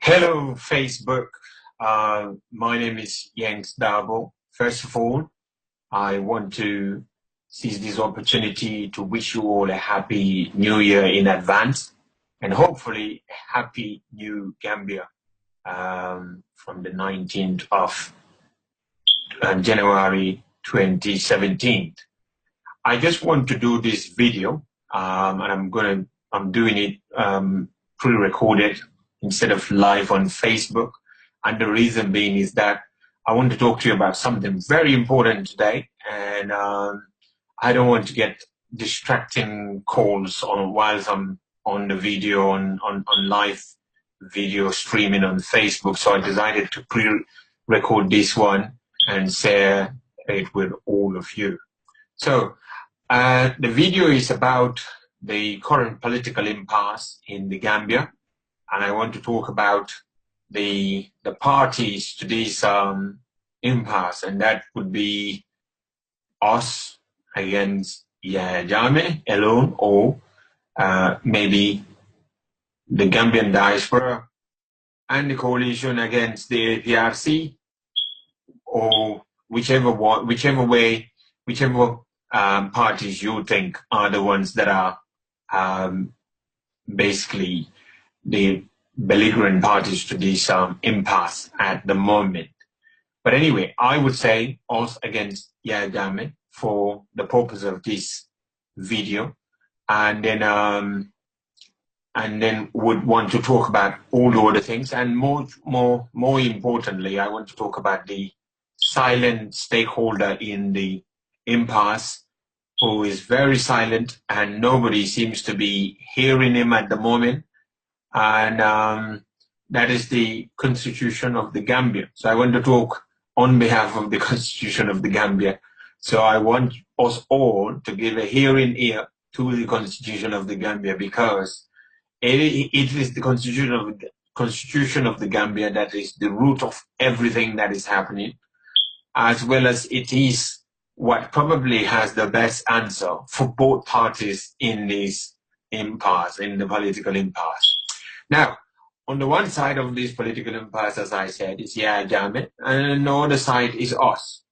Hello, Facebook. My name is Yanks Dabo. First of all, I want to seize this opportunity to wish you all a happy new year in advance and hopefully a happy new Gambia from the 19th of January 2017. I just want to do this video and I'm doing it pre-recorded instead of live on Facebook. And the reason being is that I want to talk to you about something very important today. And I don't want to get distracting calls whilst I'm on the video, on live video streaming on Facebook. So I decided to pre-record this one and share it with all of you. So the video is about the current political impasse in the Gambia. And I want to talk about the parties to this impasse, and that would be us against Yahya Jammeh alone, or maybe the Gambian diaspora and the coalition against the APRC, or whichever parties you think are the ones that are basically the belligerent parties to this impasse at the moment. But anyway, I would say us against Yahya Jammeh for the purpose of this video, and then would want to talk about all the other things, and more importantly, I want to talk about the silent stakeholder in the impasse, who is very silent and nobody seems to be hearing him at the moment. And that is the Constitution of the Gambia. So I want to talk on behalf of the Constitution of the Gambia. So I want us all to give a hearing ear to the Constitution of the Gambia, because it is the Constitution of the Gambia that is the root of everything that is happening, as well as it is what probably has the best answer for both parties in this impasse, in the political impasse. Now, on the one side of this political impasse, as I said, is Yahya Jammeh, and on the other side is us.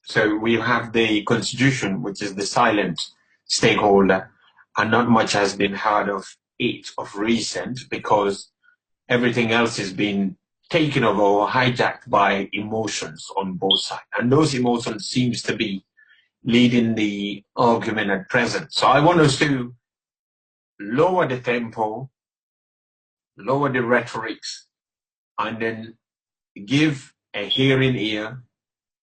So we have the Constitution, which is the silent stakeholder, and not much has been heard of it of recent, because everything else has been taken over or hijacked by emotions on both sides. And those emotions seems to be leading the argument at present. So I want us to lower the tempo, lower the rhetorics, and then give a hearing ear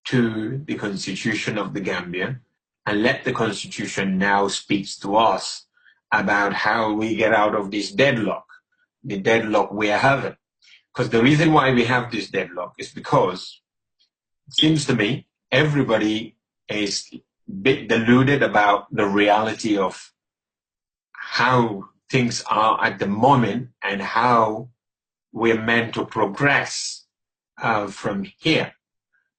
to the Constitution of the Gambia, and let the Constitution now speak to us about how we get out of this deadlock, the deadlock we are having. Because the reason why we have this deadlock is because it seems to me everybody is a bit deluded about the reality of how things are at the moment and how we're meant to progress from here.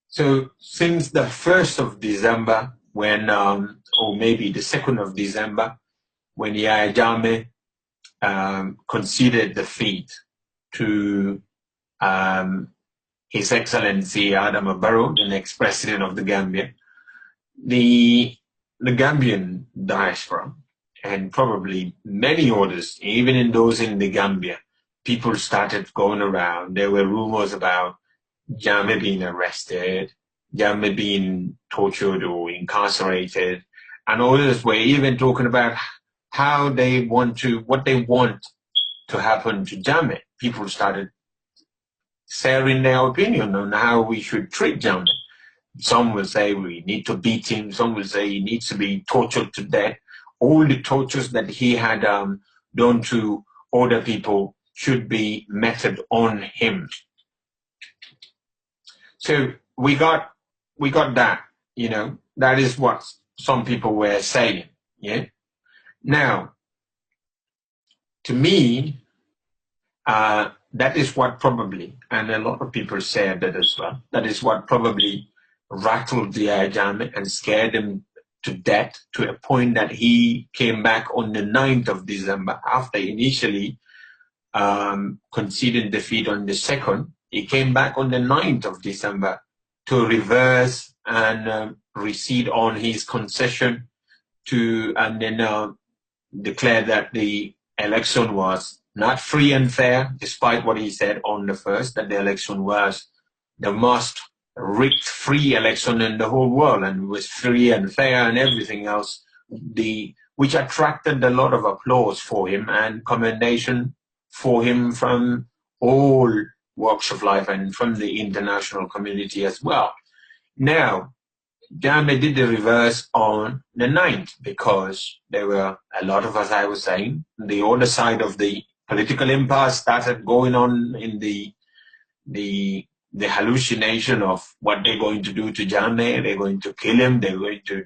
So since the 1st of December, when, or maybe the 2nd of December, when Yahya Jammeh conceded defeat to His Excellency Adama Barrow, the next president of the Gambia, the Gambian diaspora, and probably many others, even in those in the Gambia, people started going around. There were rumors about Jammeh being arrested, Jammeh being tortured or incarcerated, and others were even talking about what they want to happen to Jammeh. People started sharing their opinion on how we should treat Jammeh. Some will say we need to beat him. Some will say he needs to be tortured to death. All the tortures that he had done to other people should be meted on him. So we got that, you know, that is what some people were saying, yeah. Now, to me, that is what probably, and a lot of people said that as well, that is what probably rattled the Yahya Jammeh and scared him to death, to a point that he came back on the 9th of December after initially conceding defeat on the 2nd, he came back on the 9th of December to reverse and recede on his concession and then declare that the election was not free and fair, despite what he said on the 1st, that the election was the most rigged free election in the whole world and was free and fair and everything else, which attracted a lot of applause for him and commendation for him from all walks of life and from the international community as well. Now, Jammeh did the reverse on the 9th because there were a lot of, as I was saying, the other side of the political impasse started going on in the hallucination of what they're going to do to Jammeh. They're going to kill him. They're going to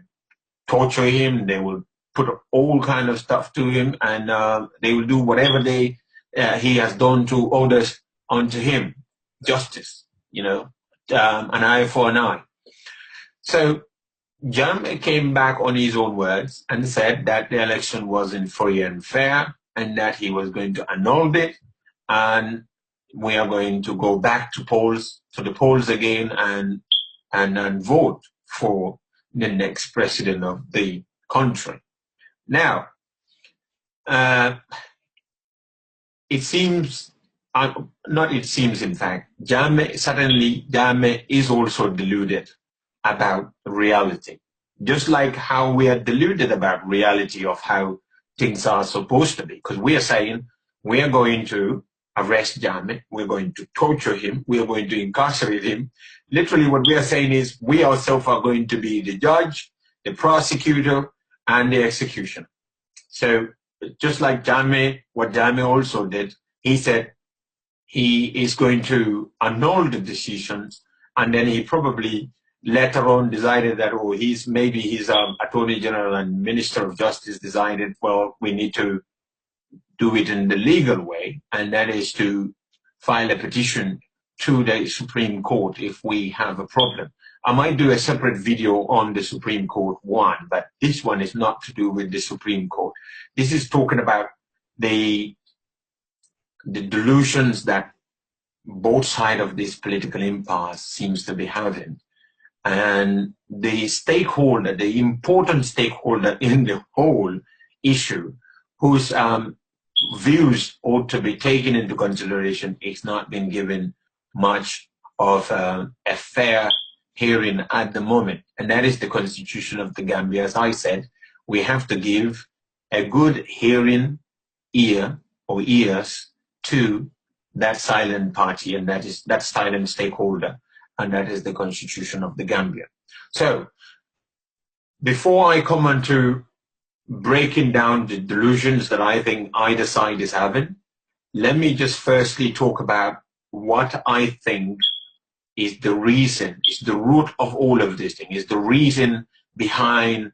torture him. They will put all kind of stuff to him, and they will do whatever he has done to others onto him. Justice, an eye for an eye. So Jammeh came back on his own words and said that the election wasn't free and fair and that he was going to annul it, and we are going to go back to the polls again and vote for the next president of the country. Now, it seems, in fact, Jammeh is also deluded about reality. Just like how we are deluded about reality of how things are supposed to be. Because we are saying we are going to arrest Jammeh, we're going to torture him, we are going to incarcerate him. Literally what we are saying is we ourselves are going to be the judge, the prosecutor, and the executioner. So just like Jammeh, what Jammeh also did, he said he is going to annul the decisions, and then he probably later on decided that, his Attorney General and Minister of Justice decided, well, we need to do it in the legal way, and that is to file a petition to the Supreme Court if we have a problem. I might do a separate video on the Supreme Court one, but this one is not to do with the Supreme Court. This is talking about the delusions that both sides of this political impasse seems to be having. And the important stakeholder in the whole issue, whose views ought to be taken into consideration, is not being given much of a fair hearing at the moment. And that is the Constitution of the Gambia. As I said, we have to give a good hearing ear or ears to that silent party, and that silent stakeholder, and that is the Constitution of the Gambia. So, before I come on to breaking down the delusions that I think either side is having, let me just firstly talk about what I think is the reason, is the root of all of this thing, is the reason behind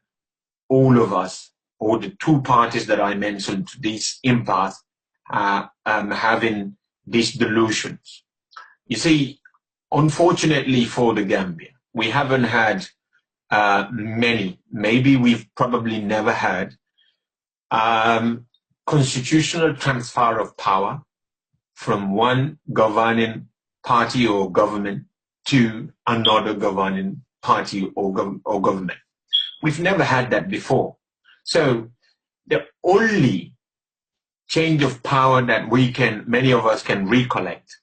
all of us, or the two parties that I mentioned, this impasse, having these delusions. You see, unfortunately for the Gambia, we haven't had many, maybe we've probably never had, constitutional transfer of power from one governing party or government to another governing party or government. We've never had that before. So the only change of power that many of us can recollect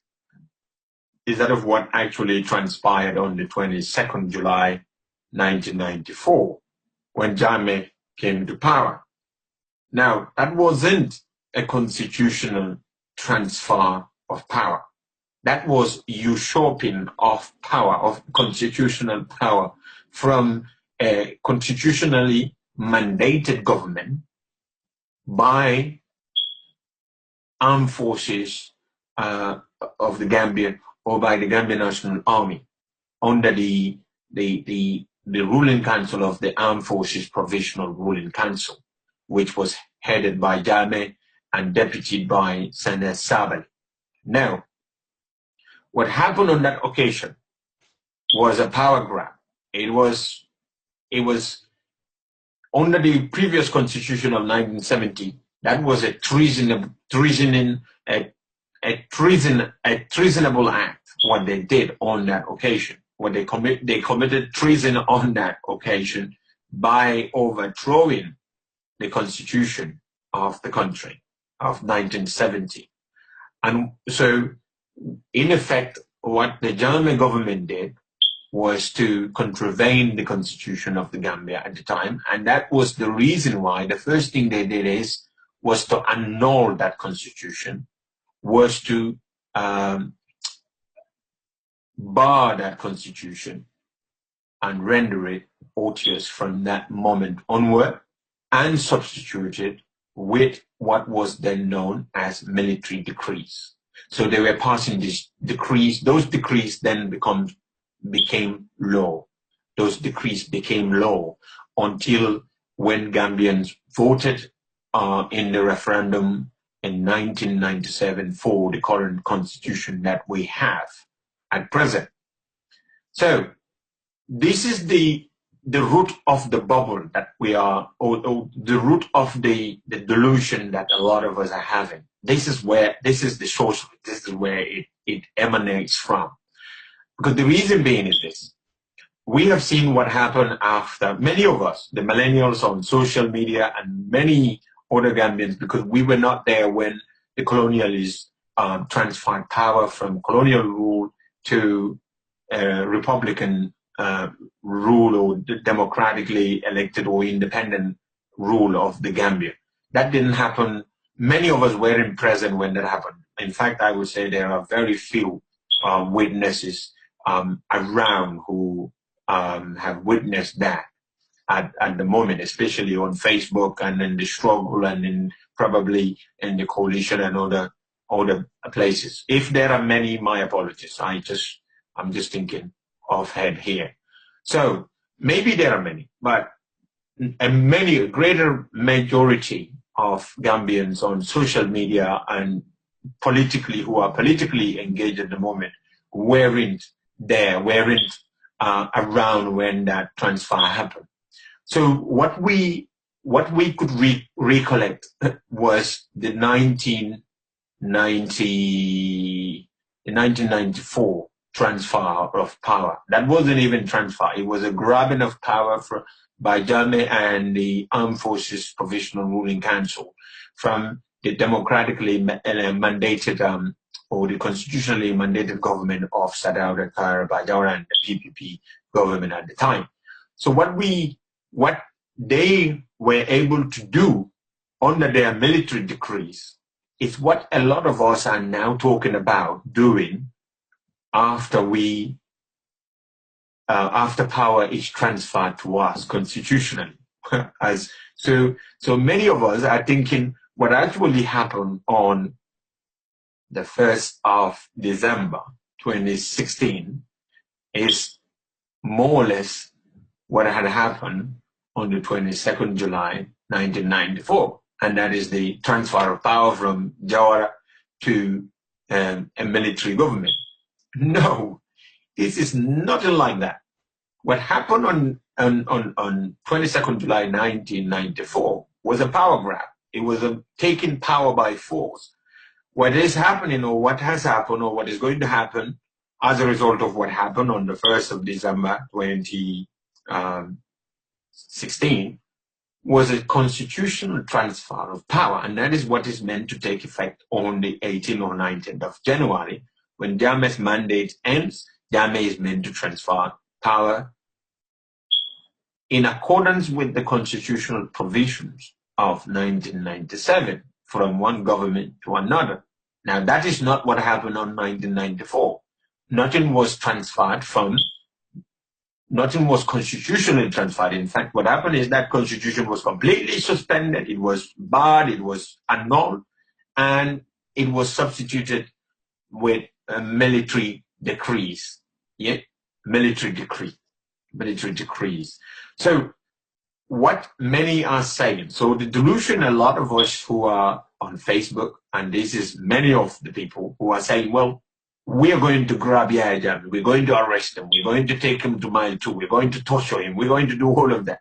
is that of what actually transpired on the 22nd July 1994 when Jammeh came to power. Now, that wasn't a constitutional transfer of power. That was usurping of power, of constitutional power, from a constitutionally mandated government by armed forces of the Gambia, or by the Gambian National Army, under the ruling council of the Armed Forces Provisional Ruling Council, which was headed by Jammeh and deputied by Senator Sabali. Now, what happened on that occasion was a power grab. It was under the previous constitution of 1970. That was a treasoning treasonable act, what they did on that occasion. They committed treason on that occasion by overthrowing the constitution of the country of 1970. And so, in effect, what the German government did was to contravene the constitution of the Gambia at the time. And that was the reason why the first thing they did was to annul that constitution, was to bar that constitution and render it odious from that moment onward, and substitute it with what was then known as military decrees. So they were passing these decrees. Those decrees then became law. Those decrees became law until when Gambians voted in the referendum in 1997 for the current constitution that we have at present. So this is the root of the bubble that we are, or the root of the delusion that a lot of us are having. This is the source of it. This is where it emanates from. Because the reason being is this. We have seen what happened after, many of us, the millennials on social media and many other Gambians, because we were not there when the colonialists transferred power from colonial rule to Republican rule, or democratically elected or independent rule of the Gambia. That didn't happen. Many of us weren't present when that happened. In fact, I would say there are very few witnesses around who have witnessed that at the moment, especially on Facebook and in the struggle and probably in the coalition and other places. If there are many, my apologies. I'm just thinking offhand here. So maybe there are many, but a greater majority of Gambians on social media and who are politically engaged at the moment weren't around when that transfer happened. So what we could recollect was the 1994 transfer of power. That wasn't even transfer. It was a grabbing of power by Jammeh and the Armed Forces Provisional Ruling Council from the democratically mandated or the constitutionally mandated government of Sadao Dakar Bajawara and the PPP government at the time. So what they were able to do under their military decrees is what a lot of us are now talking about doing after power is transferred to us constitutionally. So many of us are thinking what actually happened on the 1st of December 2016 is more or less what had happened on the 22nd July 1994, and that is the transfer of power from Jawara to a military government. No, this is nothing like that. What happened on 22nd July 1994 was a power grab. It was a taking power by force. What is happening, or what has happened, or what is going to happen as a result of what happened on the 1st of December 2016 was a constitutional transfer of power, and that is what is meant to take effect on the 18th or 19th of January. When Jammeh's mandate ends, Jammeh is meant to transfer power in accordance with the constitutional provisions of 1997 from one government to another. Now, that is not what happened on 1994. Nothing was constitutionally transferred. In fact, what happened is that constitution was completely suspended. It was barred, it was annulled, and it was substituted with military decrees. Yeah, military decrees. So what many are saying, so the delusion, a lot of us who are on Facebook, and this is many of the people who are saying, well, we are going to grab Yahya Jammeh, we're going to arrest him, we're going to take him to mile 2, we're going to torture him, we're going to do all of that.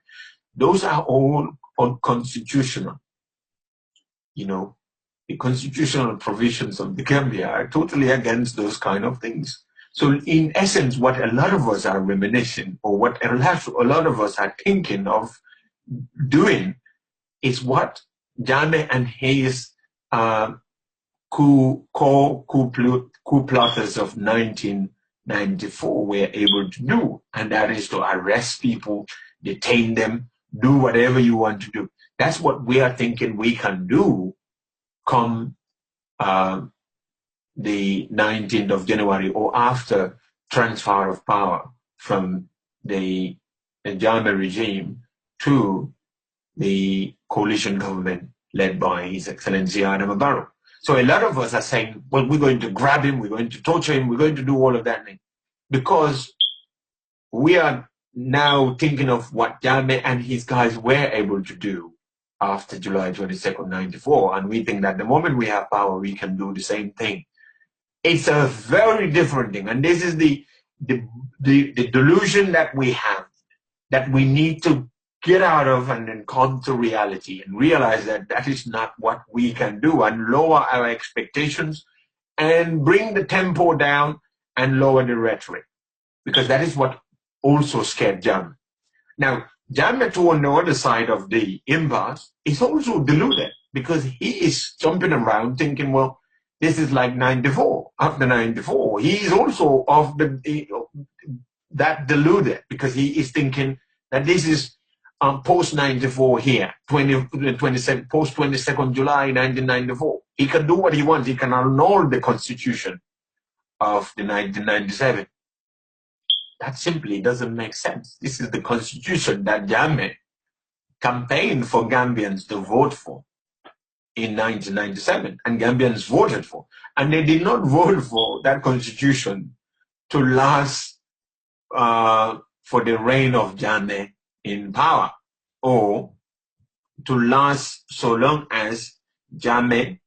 Those are all unconstitutional. You know, the constitutional provisions of the Gambia are totally against those kind of things. So in essence, what a lot of us are reminiscing, or what a lot of us are thinking of doing, is what Jammeh and his coup plotters of 1994 were able to do, and that is to arrest people, detain them, do whatever you want to do. That's what we are thinking we can do come the 19th of January, or after transfer of power from the Jammeh regime to the coalition government led by His Excellency Adama Barrow. So a lot of us are saying, well, we're going to grab him, we're going to torture him, we're going to do all of that thing, because we are now thinking of what Jammeh and his guys were able to do after July 22nd, 94, and we think that the moment we have power, we can do the same thing. It's a very different thing, and this is the delusion that we have, that we need to get out of and then come to reality and realize that that is not what we can do, and lower our expectations and bring the tempo down and lower the rhetoric, because that is what also scared Jammeh. Now, Jammeh, too, on the other side of the impasse, is also deluded, because he is jumping around thinking, well, this is like 94. After 94, he is also of that deluded, because he is thinking that this is post 94 here, post 22nd July 1994. He can do what he wants. He can annul the constitution of the 1997. That simply doesn't make sense. This is the constitution that Jammeh campaigned for Gambians to vote for in 1997, and Gambians voted for. And they did not vote for that constitution to last for the reign of Jammeh in power, or to last so long as Jammeh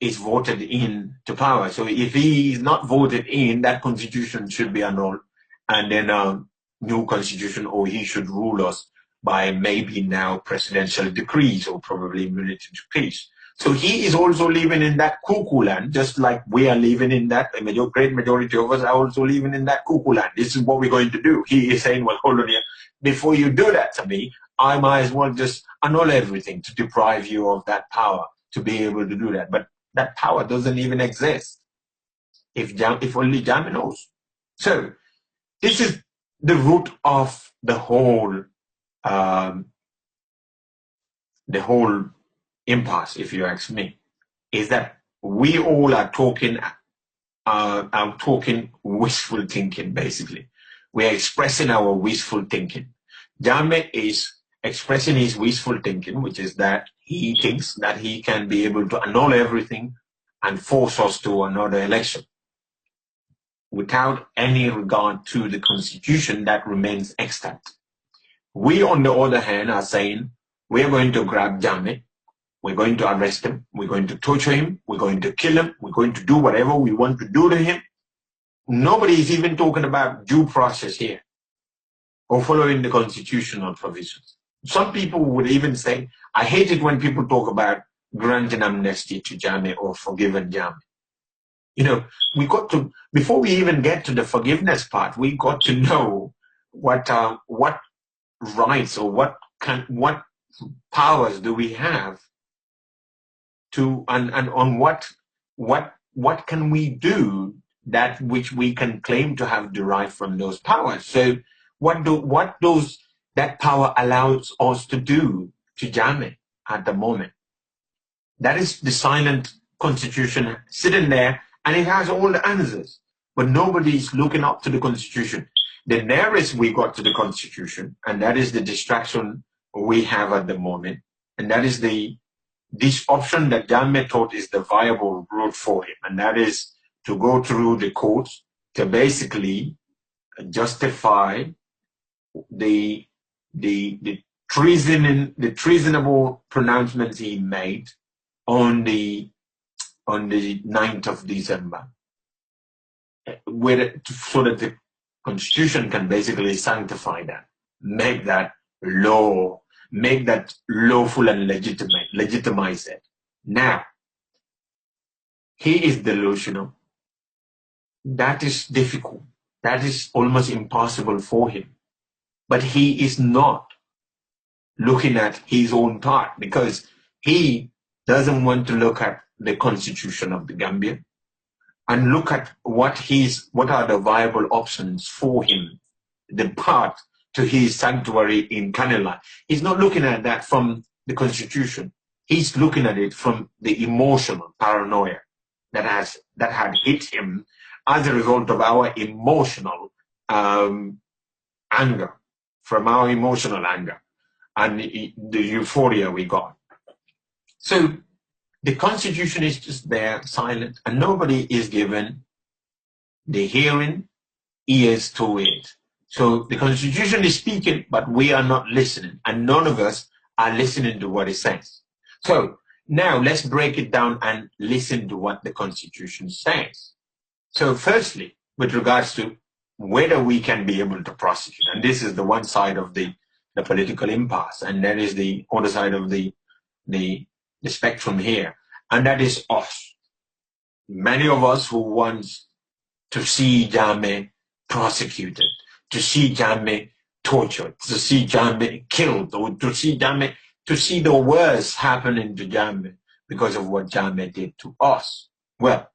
is voted in to power. So if he is not voted in, that constitution should be annulled, and then a new constitution, or he should rule us by maybe now presidential decrees, or probably military decrees. So he is also living in that cuckoo land, just like we are living in that. A great majority of us are also living in that cuckoo land. This is what we're going to do. He is saying, well, hold on here. Before you do that to me, I might as well just annul everything to deprive you of that power to be able to do that. But that power doesn't even exist if only Jammeh knows. So this is the root of the whole impasse, if you ask me, is that we all are talking wishful thinking, basically. We are expressing our wishful thinking. Jammeh is expressing his wishful thinking, which is that he thinks that he can be able to annul everything and force us to another election without any regard to the constitution that remains extant. We, on the other hand, are saying we are going to grab Jammeh, we're going to arrest him, we're going to torture him, we're going to kill him, we're going to do whatever we want to do to him. Nobody is even talking about due process here, or following the constitutional provisions. Some people would even say, I hate it when people talk about granting amnesty to Jammeh or forgiving Jammeh. You know, we got to, before we even get to the forgiveness part, we got to know what rights or what powers do we have to, and on what can we do that which we can claim to have derived from those powers. So that power allows us to do to Jammeh at the moment. That is the silent constitution sitting there, and it has all the answers, but nobody is looking up to the constitution. The nearest we got to the constitution, and that is the distraction we have at the moment, and that is this option that Jammeh thought is the viable route for him, and that is to go through the courts to basically justify the treasonable pronouncements he made on the 9th of December, so that the constitution can basically sanctify that, make that law, make that lawful and legitimize it. Now, he is delusional. That is difficult. That is almost impossible for him. But he is not looking at his own part, because he doesn't want to look at the constitution of the Gambia and look at what are the viable options for him, the path to his sanctuary in Canela. He's not looking at that from the constitution. He's looking at it from the emotional paranoia that had hit him as a result of our emotional anger, from our emotional anger and the euphoria we got. So the constitution is just there, silent, and nobody is given the hearing ears to it. So the constitution is speaking, but we are not listening, and none of us are listening to what it says. So now let's break it down and listen to what the constitution says. So firstly, with regards to whether we can be able to prosecute, and this is the one side of the political impasse, and that is the other side of the spectrum here, and that is us. Many of us who want to see Jammeh prosecuted, to see Jammeh tortured, to see Jammeh killed, or to see the worst happening to Jammeh because of what Jammeh did to us. Well,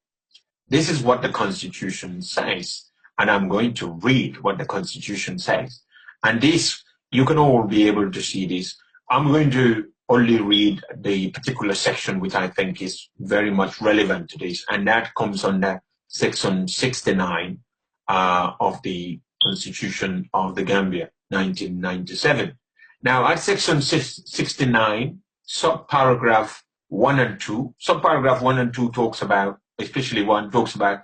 this is what the Constitution says, and I'm going to read what the Constitution says. And this, you can all be able to see this. I'm going to only read the particular section which I think is very much relevant to this, and that comes under Section 69 of the Constitution of the Gambia, 1997. Now, at Section 69, subparagraph 1 and 2, subparagraph 1 and 2 talks about, especially 1 talks about,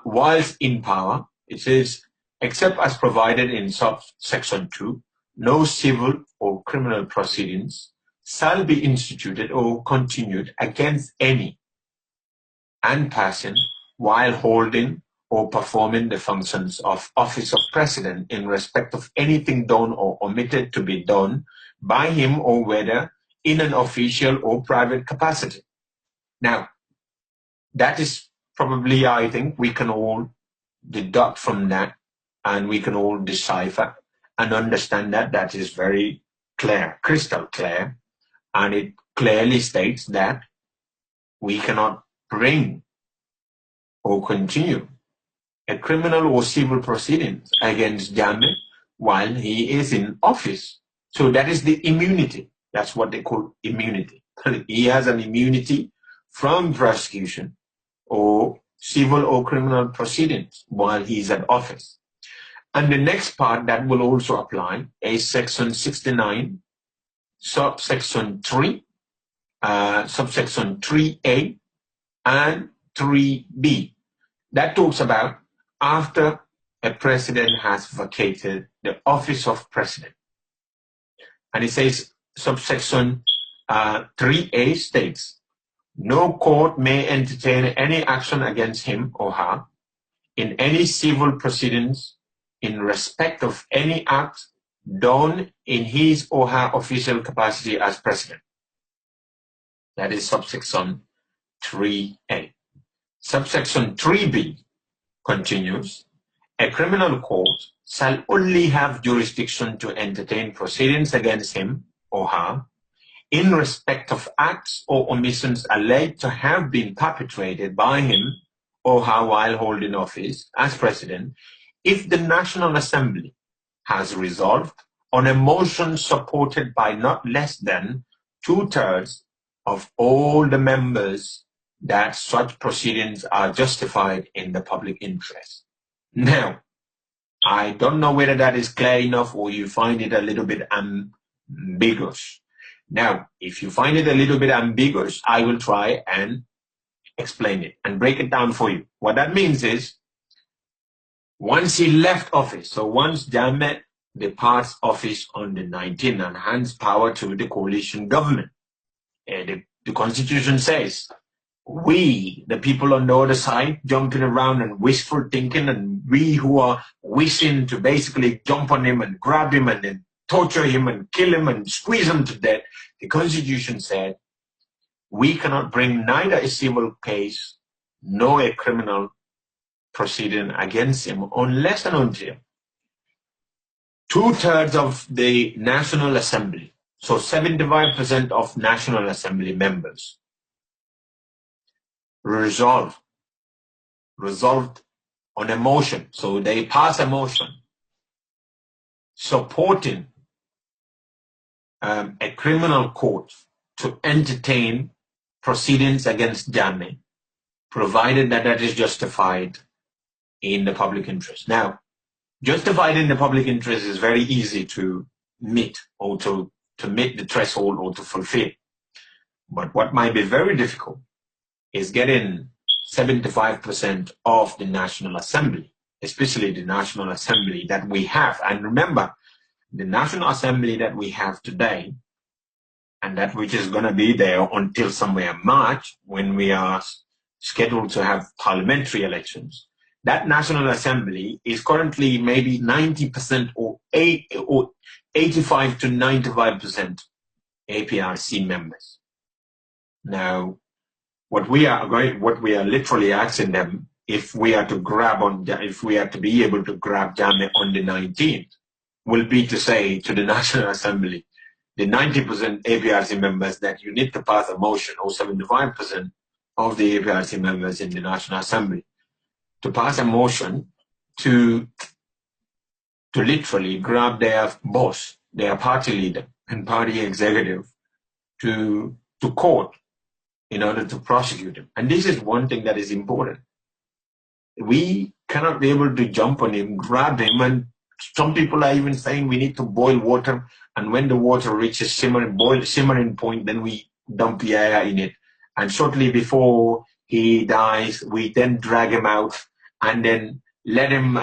whilst in power, it says, except as provided in subsection 2, no civil or criminal proceedings shall be instituted or continued against any and person while holding or performing the functions of office of president in respect of anything done or omitted to be done by him, or whether in an official or private capacity. Now, that is probably, I think, we can all deduct from that, and we can all decipher and understand that that is very clear, crystal clear, and it clearly states that we cannot bring or continue a criminal or civil proceedings against Jammeh while he is in office. So that is the immunity. That's what they call immunity. He has an immunity from prosecution or civil or criminal proceedings while he's at office. And the next part that will also apply is Section 69, subsection 3, subsection 3A and 3B. That talks about after a president has vacated the office of president. And it says, subsection 3A states, no court may entertain any action against him or her in any civil proceedings in respect of any act done in his or her official capacity as president. That is subsection 3A. Subsection 3B continues, a criminal court shall only have jurisdiction to entertain proceedings against him or her in respect of acts or omissions alleged to have been perpetrated by him or her while holding office as president, if the National Assembly has resolved on a motion supported by not less than 2/3 of all the members that such proceedings are justified in the public interest. Now, I don't know whether that is clear enough or you find it a little bit ambiguous. Now, if you find it a little bit ambiguous, I will try and explain it and break it down for you. What that means is, once he left office, so once Jammeh departs office on the 19th and hands power to the coalition government, the Constitution says, we, the people on the other side, jumping around and wishful thinking, and we who are wishing to basically jump on him and grab him and then torture him and kill him and squeeze him to death, the Constitution said, we cannot bring neither a civil case no a criminal proceeding against him unless and until 2/3 of the National Assembly, so 75% of National Assembly members, resolved on a motion. So they pass a motion supporting a criminal court to entertain proceedings against Jammeh, provided that that is justified in the public interest. Now, justified in the public interest is very easy to meet, or to meet the threshold or to fulfill. But what might be very difficult is getting 75% of the National Assembly, especially the National Assembly that we have. And remember, the National Assembly that we have today, and that which is going to be there until somewhere March, when we are scheduled to have parliamentary elections, that National Assembly is currently maybe 90% or 85 to 95% APRC members. Now, what we are literally asking them, if we are to be able to grab Jammeh on the 19th, will be to say to the National Assembly, the 90% APRC members, that you need to pass a motion, or 75% of the APRC members in the National Assembly, to pass a motion to literally grab their boss, their party leader and party executive to court in order to prosecute him. And this is one thing that is important. We cannot be able to jump on him, grab him, and some people are even saying we need to boil water, and when the water reaches simmering point, then we dump the air in it. And shortly before he dies, we then drag him out and then let him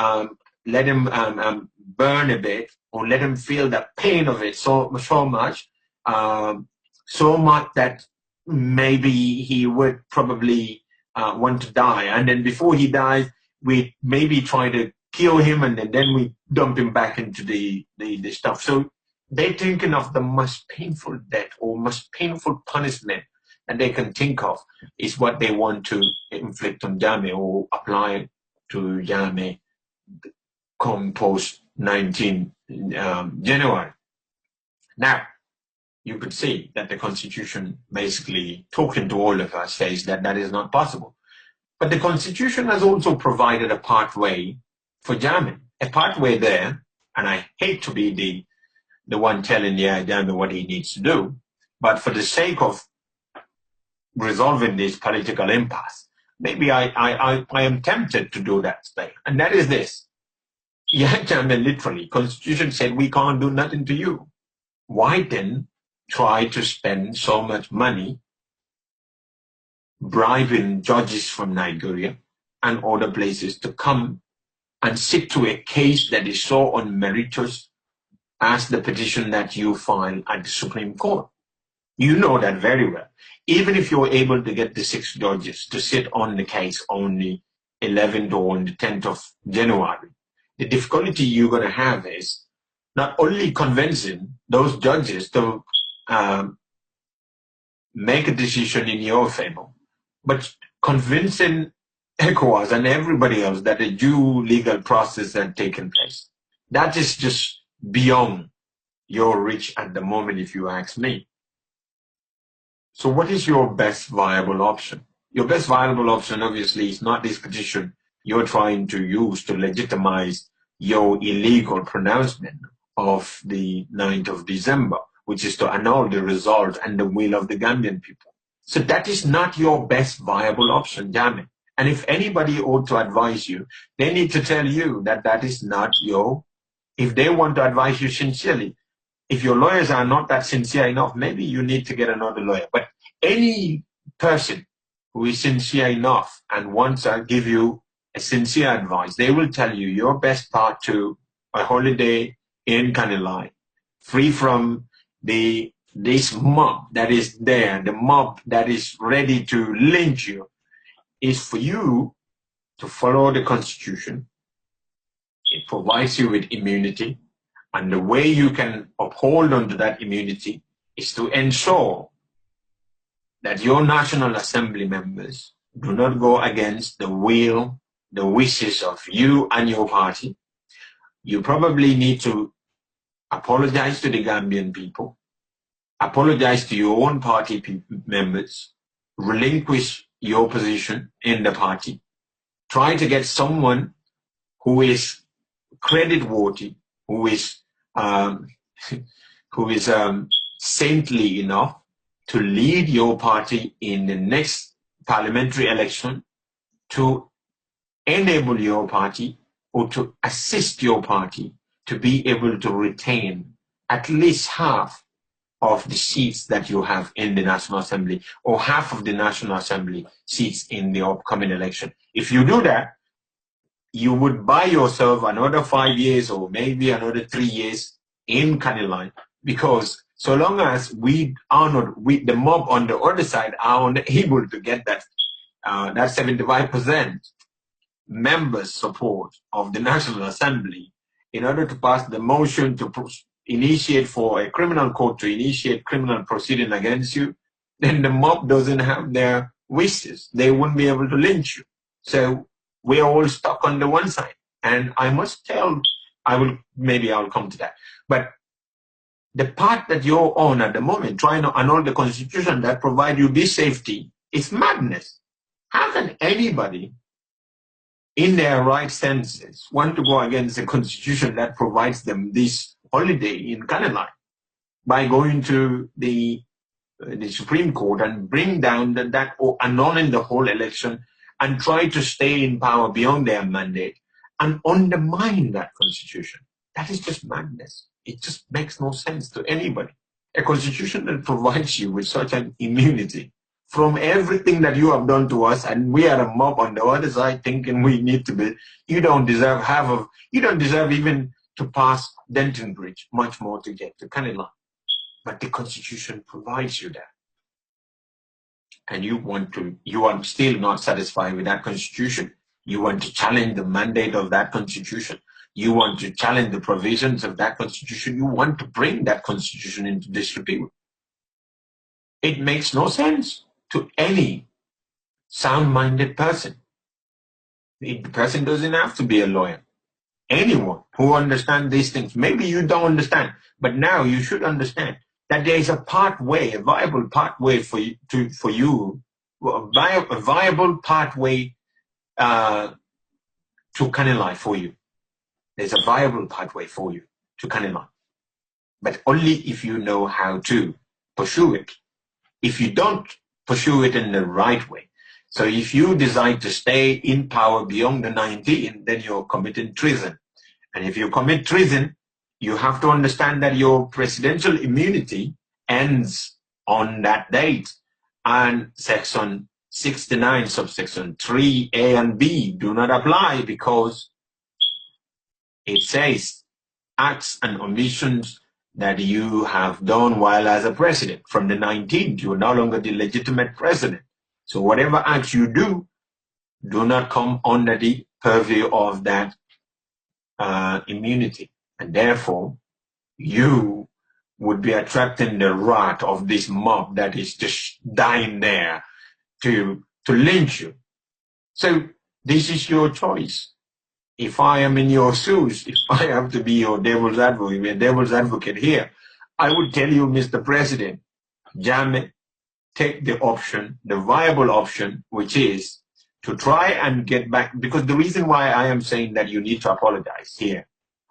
burn a bit, or let him feel the pain of it so much that maybe he would probably want to die. And then before he dies, we maybe try to kill him, and then we dump him back into the stuff. So they're thinking of the most painful death or most painful punishment that they can think of is what they want to inflict on Jammeh or apply to Jammeh come post 19 January. Now, you could see that the Constitution basically talking to all of us says that that is not possible. But the Constitution has also provided a pathway for Jammeh, a pathway there, and I hate to be the one telling Jammeh what he needs to do, but for the sake of resolving this political impasse, maybe I am tempted to do that today, and that is this. Jammeh, literally, Constitution said we can't do nothing to you. Why then try to spend so much money bribing judges from Nigeria and other places to come and sit to a case that is so unmeritorious as the petition that you file at the Supreme Court? You know that very well. Even if you're able to get the 6 judges to sit on the case on the 11th or on the 10th of January, the difficulty you're going to have is not only convincing those judges to make a decision in your favor, but convincing ECOWAS and everybody else that a due legal process had taken place. That is just beyond your reach at the moment, if you ask me. So what is your best viable option? Your best viable option, obviously, is not this petition you're trying to use to legitimize your illegal pronouncement of the 9th of December, which is to annul the result and the will of the Gambian people. So that is not your best viable option, Jammeh. And if anybody ought to advise you, they need to tell you that that is not if they want to advise you sincerely. If your lawyers are not that sincere enough, maybe you need to get another lawyer. But any person who is sincere enough and wants to give you a sincere advice, they will tell you your best path to a holiday in Kanilai, free from this mob that is there, the mob that is ready to lynch you, is for you to follow the Constitution. It provides you with immunity, and the way you can uphold onto that immunity is to ensure that your National Assembly members Do not go against the will, the wishes of you and your party. You probably need to apologize to the Gambian people, apologize to your own party members, relinquish your position in the party, try to get someone who is credit-worthy, who is saintly enough to lead your party in the next parliamentary election, to enable your party or to assist your party to be able to retain at least half of the seats that you have in the National Assembly, or half of the National Assembly seats in the upcoming election. If you do that, you would buy yourself another 5 years or maybe another 3 years in Kaniline, because so long as we are not, the mob on the other side are unable to get that 75% members' support of the National Assembly in order to pass the motion to initiate for a criminal court to initiate criminal proceeding against you, then the mob doesn't have their wishes. They wouldn't be able to lynch you. So we are all stuck on the one side. And I must tell, maybe I'll come to that. But the part that you're on at the moment, trying to annul the constitution that provide you this safety, is madness. How can anybody in their right senses want to go against the constitution that provides them this holiday in Kaniline by going to the Supreme Court and bring down or annulling the whole election and try to stay in power beyond their mandate and undermine that constitution? That is just madness. It just makes no sense to anybody. A constitution that provides you with such an immunity from everything that you have done to us, and we are a mob on the other side thinking we need to be, you don't deserve even to pass Denton Bridge, much more to get to Kaniline. But the constitution provides you that. And you are still not satisfied with that constitution. You want to challenge the mandate of that constitution. You want to challenge the provisions of that constitution. You want to bring that constitution into disrepute. It makes no sense to any sound-minded person. The person doesn't have to be a lawyer. Anyone who understands these things, maybe you don't understand, but now you should understand that there is a viable pathway for you, a viable pathway to Kaniline for you. There's a viable pathway for you to Kaniline, but only if you know how to pursue it. If you don't pursue it in the right way, so if you decide to stay in power beyond the 19, then you're committing treason. And if you commit treason, you have to understand that your presidential immunity ends on that date. And Section 69, subsection 3A and B do not apply, because it says acts and omissions that you have done while as a president. From the 19th, you're no longer the legitimate president. So whatever acts you do not come under the purview of that immunity. And therefore, you would be attracting the wrath of this mob that is just dying there to lynch you. So this is your choice. If I am in your shoes, if I have to be your devil's advocate here, I would tell you, Mr. President, Jammeh, take the option, the viable option, which is to try and get back, because the reason why I am saying that you need to apologize here,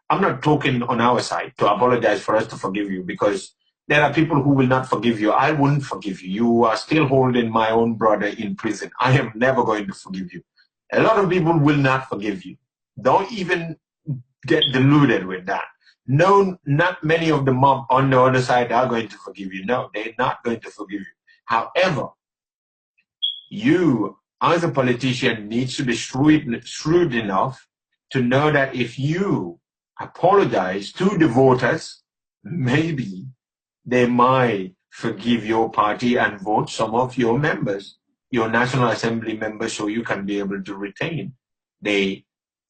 I'm not talking on our side to apologize for us to forgive you, because there are people who will not forgive you. I wouldn't forgive you. You are still holding my own brother in prison. I am never going to forgive you. A lot of people will not forgive you. Don't even get deluded with that. No, not many of the mob on the other side are going to forgive you. No, they're not going to forgive you. However, you, as a politician, needs to be shrewd enough to know that if you apologize to the voters, maybe they might forgive your party and vote some of your members, your National Assembly members, so you can be able to retain the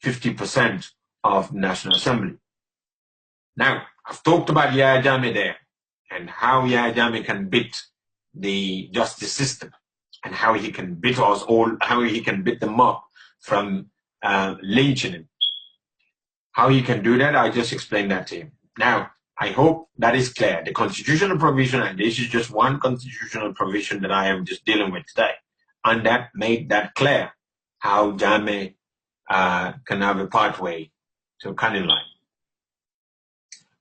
50% of National Assembly. Now, I've talked about Yahya Jammeh there and how Yahya Jammeh can beat the justice system. and how he can beat us all, how he can beat the mob from lynching him. How he can do that, I just explained that to him. Now, I hope that is clear. The constitutional provision, and this is just one constitutional provision that I am just dealing with today, and that made that clear, how Jammeh can have a pathway to Canning Line.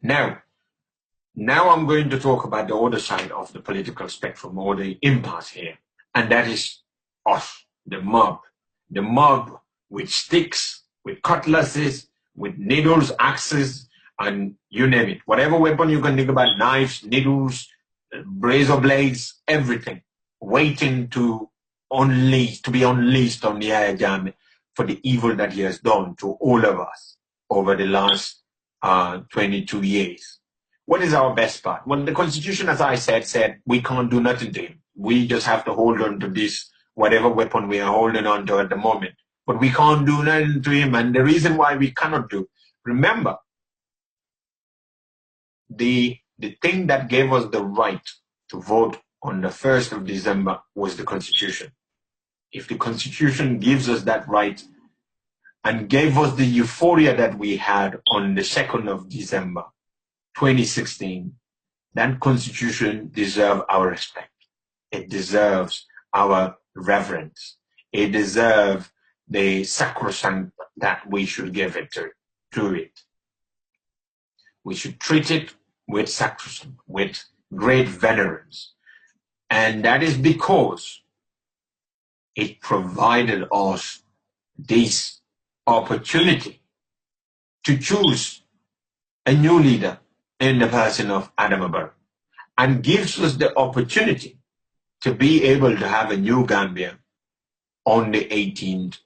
Now I'm going to talk about the other side of the political spectrum, or the impasse here, and that is us, the mob with sticks, with cutlasses, with needles, axes, and you name it. Whatever weapon you can think about, knives, needles, razor blades, everything, waiting to be unleashed on Yahya Jammeh for the evil that he has done to all of us over the last 22 years. What is our best part? Well, the Constitution, as I said we can't do nothing to him. We just have to hold on to this, whatever weapon we are holding on to at the moment. But we can't do nothing to him, and the reason why we cannot do, remember, the thing that gave us the right to vote on the 1st of December was the Constitution. If the Constitution gives us that right and gave us the euphoria that we had on the 2nd of December 2016, that Constitution deserves our respect. It deserves our reverence. It deserves the sacrosanct that we should give it to it. We should treat it with sacrosanct, with great venerance. And that is because it provided us this opportunity to choose a new leader in the person of Adama Barrow, and gives us the opportunity to be able to have a new Gambia on the 18th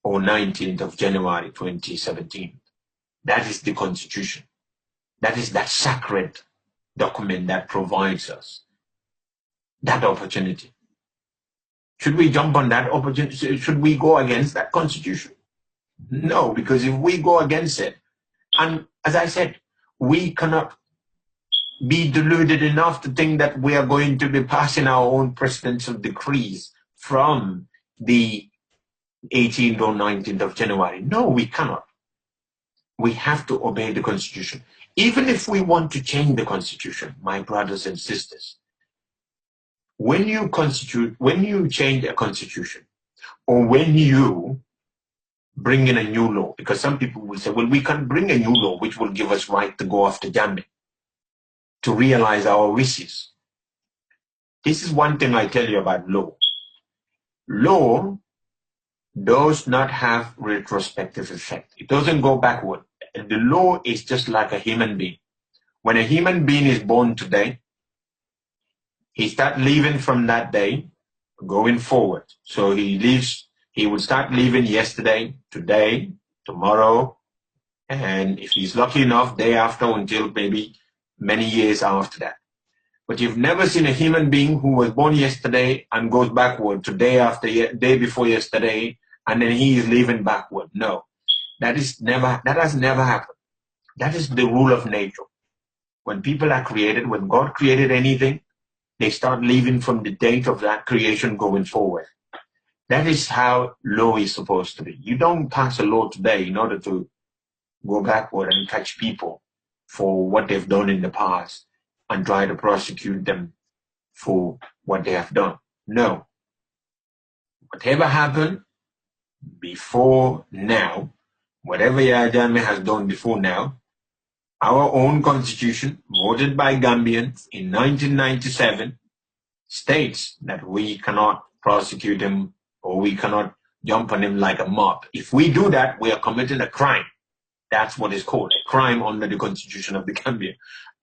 or 19th of January 2017. That is the Constitution. That is that sacred document that provides us that opportunity. Should we jump on that opportunity? Should we go against that Constitution? No, because if we go against it, and as I said, we cannot be deluded enough to think that we are going to be passing our own presidential decrees from the 18th or 19th of January. No, we cannot. We have to obey the Constitution. Even if we want to change the Constitution, my brothers and sisters, when you change a Constitution, or when you bring in a new law, because some people will say, well, we can bring a new law which will give us right to go after Jammeh, to realize our wishes. This is one thing I tell you about law. Law does not have retrospective effect. It doesn't go backward. The law is just like a human being. When a human being is born today, he starts living from that day going forward. So he will start living yesterday, today, tomorrow, and if he's lucky enough, day after, until maybe many years after that. But you've never seen a human being who was born yesterday and goes backward to day after day before yesterday, and then he is living backward. No, that has never happened. That is the rule of nature. When people are created, when God created anything, they start living from the date of that creation going forward. That is how law is supposed to be. You don't pass a law today in order to go backward and catch people for what they've done in the past and try to prosecute them for what they have done. No. Whatever happened before now, whatever Yahya Jammeh has done before now, our own constitution, voted by Gambians in 1997, states that we cannot prosecute him or we cannot jump on him like a mob. If we do that, we are committing a crime. That's what is called a crime under the constitution of the Gambia.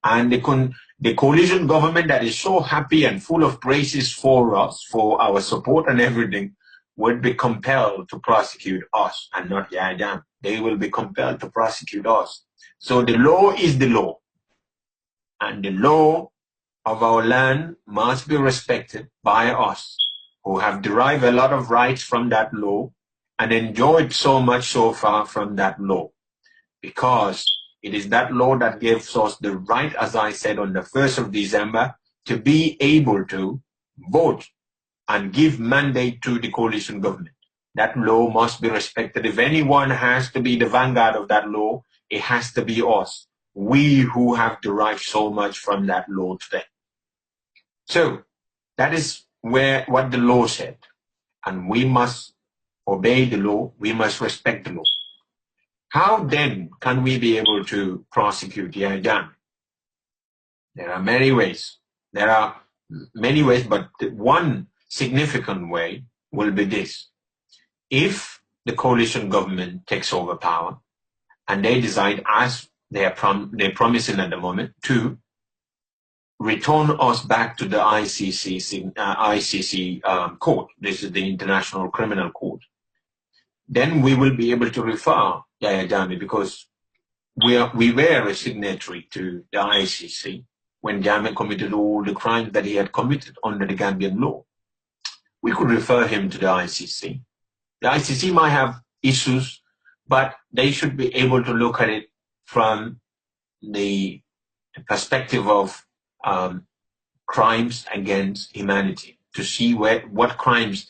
And the coalition government that is so happy and full of praises for us, for our support and everything, would be compelled to prosecute us and not Yahya Jammeh. They will be compelled to prosecute us. So the law is the law. And the law of our land must be respected by us, who have derived a lot of rights from that law and enjoyed so much so far from that law. Because it is that law that gives us the right, as I said, on the 1st of December, to be able to vote and give mandate to the coalition government. That law must be respected. If anyone has to be the vanguard of that law, it has to be us. We who have derived so much from that law today. So that is what the law said. And we must obey the law. We must respect the law. How then can we be able to prosecute Yahya Jammeh? There are many ways. There are many ways, but one significant way will be this. If the coalition government takes over power and they decide, as they're promising at the moment, to return us back to the ICC court, this is the International Criminal Court, then we will be able to refer Yahya Jammeh, because we were a signatory to the ICC when Jammeh committed all the crimes that he had committed under the Gambian law. We could refer him to the ICC. The ICC might have issues, but they should be able to look at it from the perspective of crimes against humanity, to see what crimes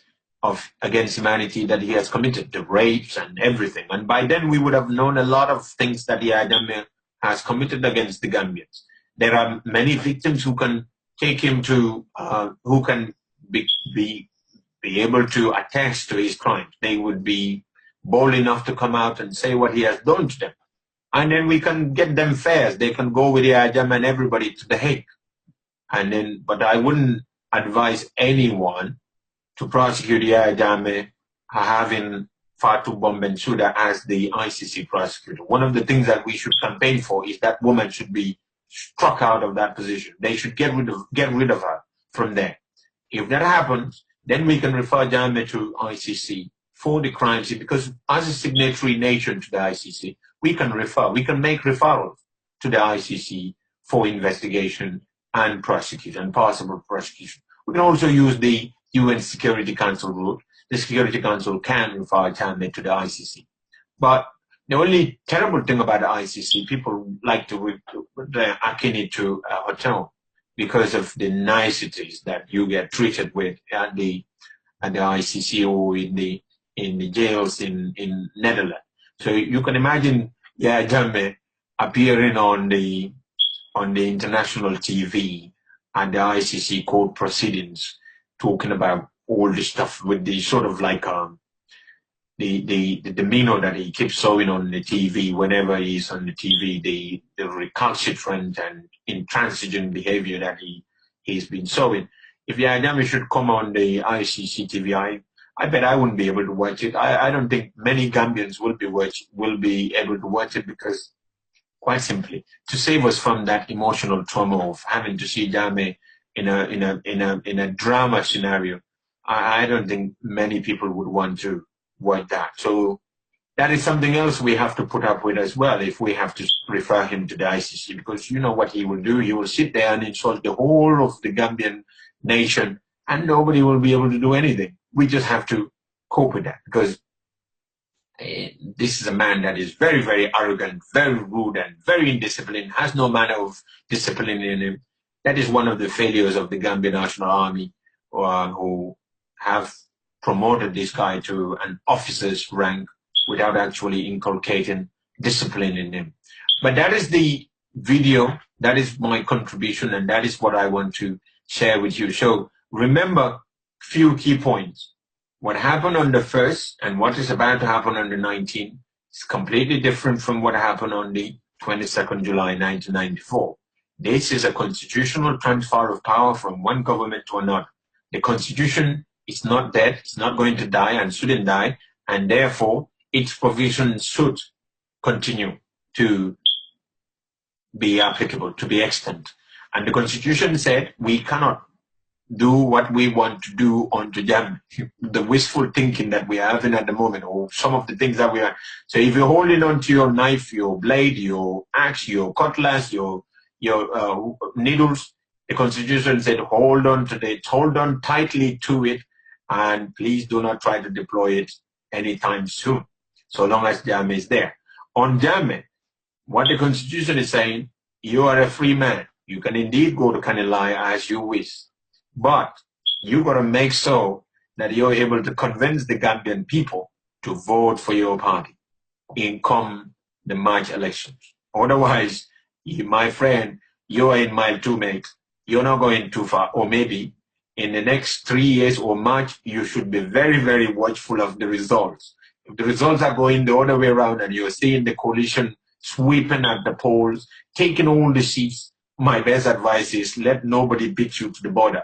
against humanity that he has committed, the rapes and everything. And by then we would have known a lot of things that Yahya Jammeh has committed against the Gambians. There are many victims who can take him to, who can be able to attest to his crimes. They would be bold enough to come out and say what he has done to them. And then we can get them fair. They can go with Yahya Jammeh and everybody to The Hague. And then, but I wouldn't advise anyone to prosecute Yahya Jammeh having Fatou Bensouda as the ICC prosecutor. One of the things that we should campaign for is that woman should be struck out of that position. They should get rid of her from there. If that happens, then we can refer Jammeh to ICC for the crimes, because as a signatory nation to the ICC, we can make referrals to the ICC for investigation and prosecution, and possible prosecution. We can also use the UN Security Council route. The Security Council can refer Jammeh to the ICC. But the only terrible thing about the ICC, people like to akin it to a hotel because of the niceties that you get treated with at the ICC or in the jails in Netherlands. So you can imagine Yahya Jammeh appearing on the international TV and the ICC court proceedings, talking about all this stuff with the sort of like the demeanor that he keeps showing on the TV whenever he's on the TV, the recalcitrant and intransigent behavior that he's been showing. If Yahya Jammeh should come on the ICC TV, I bet I wouldn't be able to watch it. I don't think many Gambians will be able to watch it, because quite simply, to save us from that emotional trauma of having to see Jammeh in a drama scenario, I don't think many people would want to watch that. So that is something else we have to put up with as well if we have to refer him to the ICC, because you know what he will do. He will sit there and insult the whole of the Gambian nation, and nobody will be able to do anything. We just have to cope with that, because this is a man that is very, very arrogant, very rude, and very indisciplined, has no manner of discipline in him. That is one of the failures of the Gambian National Army, who have promoted this guy to an officer's rank without actually inculcating discipline in him. But that is the video, that is my contribution, and that is what I want to share with you. So remember few key points. What happened on the 1st and what is about to happen on the 19th is completely different from what happened on the 22nd July 1994. This is a constitutional transfer of power from one government to another. The constitution is not dead, it's not going to die and shouldn't die, and therefore its provisions should continue to be applicable, to be extant. And the constitution said we cannot do what we want to do onto Jammeh. The wishful thinking that we are having at the moment, or some of the things that we are. So if you're holding onto your knife, your blade, your axe, your cutlass, your needles, the constitution said hold on to it, hold on tightly to it, and please do not try to deploy it anytime soon, so long as Jammeh is there. On Jammeh, what the constitution is saying, you are a free man. You can indeed go to Kanilai as you wish. But You got to make sure that you're able to convince the Gambian people to vote for your party in come the March elections. Otherwise, you, my friend, you're in mile two, mate. You're not going too far. Or maybe in the next 3 years or March, you should be very, very watchful of the results. If the results are going the other way around and you're seeing the coalition sweeping at the polls, taking all the seats, my best advice is let nobody beat you to the border.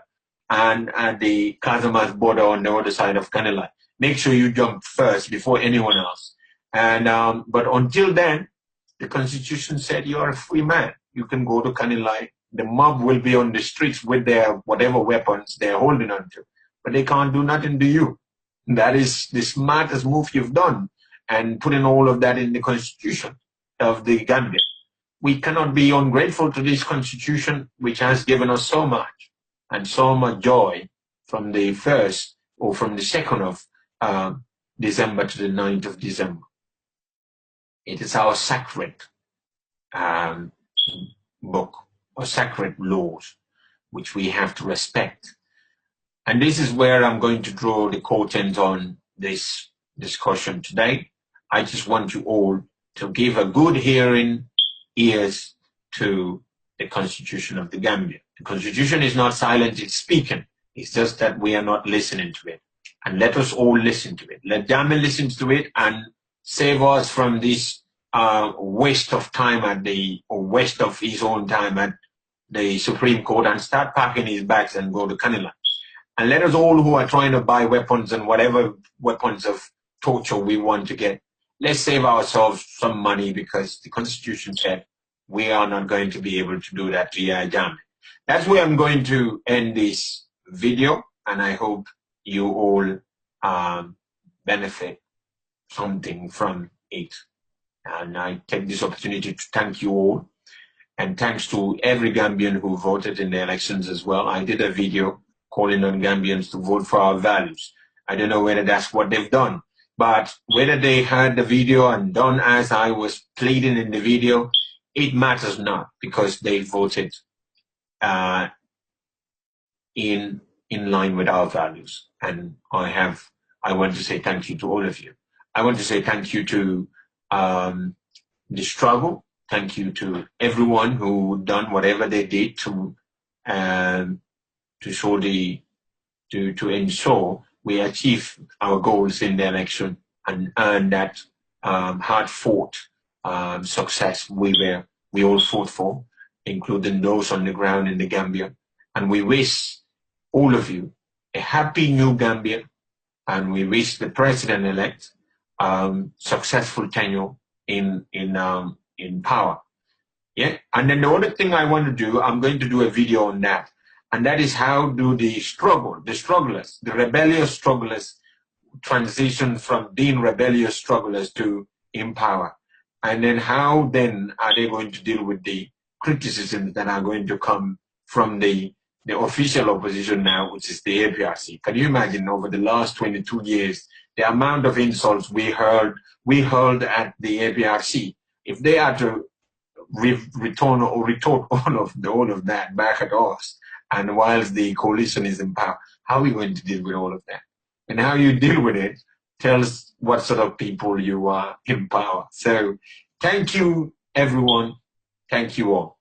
And at the Casamas border on the other side of Canela. Make sure you jump first before anyone else. And but until then, the Constitution said you are a free man. You can go to Canela. The mob will be on the streets with their whatever weapons they're holding on to, but they can't do nothing to you. That is the smartest move you've done, and putting all of that in the Constitution of the Gambia. We cannot be ungrateful to this Constitution, which has given us so much and so much joy from the 1st or from the 2nd of December to the 9th of December. It is our sacred book or sacred laws, which we have to respect. And this is where I'm going to draw the curtains on this discussion today. I just want you all to give a good hearing ears to the Constitution of the Gambia. The Constitution is not silent, it's speaking. It's just that we are not listening to it. And let us all listen to it. Let Jammeh listen to it and save us from this waste of time or waste of his own time at the Supreme Court, and start packing his bags and go to Canela. And let us all who are trying to buy weapons and whatever weapons of torture we want to get, let's save ourselves some money, because the Constitution said we are not going to be able to do that via Jammeh. That's where I'm going to end this video, and I hope you all benefit something from it. And I take this opportunity to thank you all, and thanks to every Gambian who voted in the elections as well. I did a video calling on Gambians to vote for our values. I don't know whether that's what they've done, but whether they heard the video and done as I was pleading in the video, it matters not, because they voted in line with our values. And I want to say thank you to all of you. I want to say thank you to the struggle. Thank you to everyone who done whatever they did to ensure we achieve our goals in the election and earn that hard-fought success we all fought for, including those on the ground in the Gambia. And we wish all of you a happy new Gambia, and we wish the president-elect successful tenure in power. Yeah. And then the other thing I want to do, I'm going to do a video on that. And that is how do the strugglers, the rebellious strugglers transition from being rebellious strugglers to in power. And then how then are they going to deal with the criticisms that are going to come from the official opposition now, which is the APRC. Can you imagine over the last 22 years, the amount of insults we hurled at the APRC? If they are to return or retort all of that back at us, and whilst the coalition is in power, how are we going to deal with all of that? And how you deal with it tells what sort of people you are in power. So thank you, everyone. Thank you all.